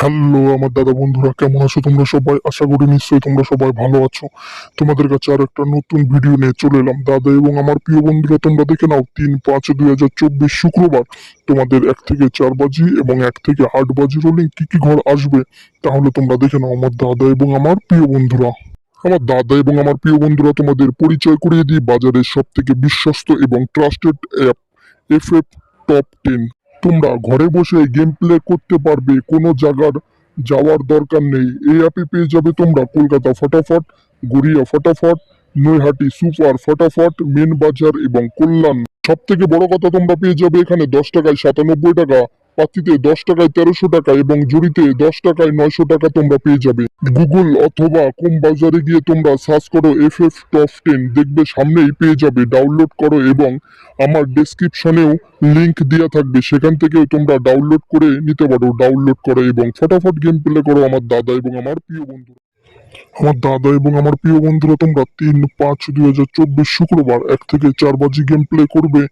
Hello আমার দাদা বন্ধুরা, কেমন আছো তোমরা সবাই? আশা করি নিশ্চয়ই তোমরা সবাই ভালো আছো। তোমাদের কাছে আর একটা নতুন ভিডিও নিয়ে চলে এলাম। দাদা এবং আমার প্রিয় বন্ধুরা, তোমরা দেখে নাও 3/5/2024 শুক্রবার তোমাদের 1 থেকে 4 বাজি এবং 1 থেকে 8 বাজি রোলিং কি কি ঘর আসবে, তাহলে তোমরা দেখে নাও আমার দাদা এবং আমার প্রিয় বন্ধুরা। আমার দাদা এবং আমার প্রিয় বন্ধুরা, তোমাদের পরিচয় করিয়ে দিই বাজারের সব থেকে বিশ্বস্ত এবং ট্রাস্টেড অ্যাপ FF টপ 10। তোমরা ঘরে বসে গেম প্লে করতে পারবে, কোনো জায়গার যাওয়ার দরকার নেই। এই অ্যাপে পেয়ে যাবে তোমরা কলকাতা ফটাফট, গড়িয়া ফটাফট, নৈহাটি সুপার ফটাফট, মেন বাজার এবং কল্যাণ। সব থেকে বড় কথা, তোমরা পেয়ে যাবে এখানে 10 টাকায় 97 টাকা, পাতিতে 10 টাকায় 1300 টাকা এবং জুড়িতে 10 টাকায় 900 টাকা তোমরা পেয়ে যাবে। গুগল অথবা কোম বাজারে গিয়ে তোমরা সার্চ করো FF টপ 10, দেখবে সামনেই পেয়ে যাবে। ডাউনলোড করো এবং আমার ডেসক্রিপশনেও লিংক দেওয়া থাকবে, সেখান থেকেও তোমরা ডাউনলোড করে নিতে পারো। ডাউনলোড করো এবং ফটাফট গেম প্লে করো আমার দাদা এবং আমার প্রিয় বন্ধু। আমার দাদা এবং আমার প্রিয় বন্ধুরা, তোমরা 3/5/2024 শুক্রবার 1 থেকে 4 বাজি গেম প্লে করবে।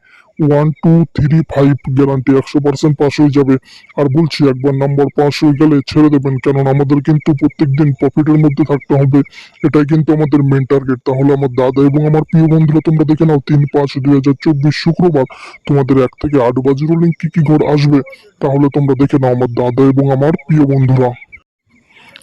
1 2 3 5 গ্যারান্টি 100% পাস হয়ে যাবে। আর বলছি, একবার নাম্বার পাস হয়ে গেলে ছেড়ে দেবেন, কারণ আমাদের কিন্তু প্রত্যেকদিন প্রফিটের মধ্যে থাকতে হবে। এটাই কিন্তু আমাদের মেন টার্গেট। তাহলে আমার দাদা এবং আমার প্রিয় বন্ধুরা, তোমরা দেখে নাও 3/5/2024 শুক্রবার তোমাদের 1 থেকে 8 বাজি রোলিং কি কি ঘর আসবে, তাহলে তোমরা দেখে নাও আমার দাদা এবং আমার প্রিয় বন্ধুরা।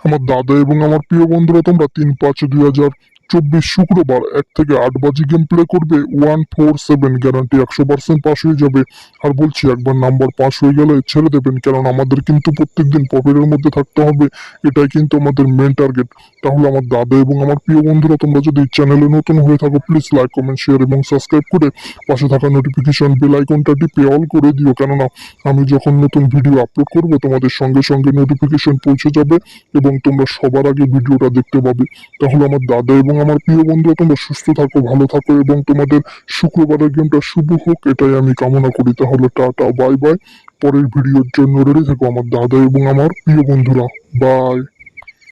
আমার দাদা এবং আমার প্রিয় বন্ধুরা, তোমরা 3/5/2024 শুক্রবার 1 থেকে 8 বাজি গেম প্লে করবে। 147 গ্যারান্টি 100% পাস হয়ে যাবে। আর বলছি, একবার নাম্বার পাস হয়ে গেলে ছেড়ে দেবেন, কারণ আমাদের কিন্তু প্রত্যেকদিন প্রফিটের মধ্যে থাকতে হবে। এটাই কিন্তু আমাদের মেন টার্গেট। তাহলে আমার দাদা এবং আমার প্রিয় বন্ধুরা, তোমরা যদি চ্যানেলে নতুন হয়ে থাকো, প্লিজ লাইক কমেন্ট শেয়ার এবং সাবস্ক্রাইব করে পাশে থাকা নোটিফিকেশন বেল আইকনটা টিপে অল করে দিও, কেননা আমি যখন নতুন ভিডিও আপলোড করব তোমাদের সঙ্গে সঙ্গে নোটিফিকেশন পৌঁছে যাবে এবং তোমরা সবার আগে ভিডিওটা দেখতে পাবে। তাহলে আমার দাদা এবং আমার প্রিয় বন্ধুরা, তোমরা সুস্থ থাকো, ভালো থাকো এবং তোমাদের শুক্রবারের গেমটা শুভ হোক, এটাই আমি কামনা করি। তাহলে টাটা, বাই বাই। পরের ভিডিওর জন্য রেডি থেকো আমার দাদা এবং আমার প্রিয় বন্ধুরা। বাই।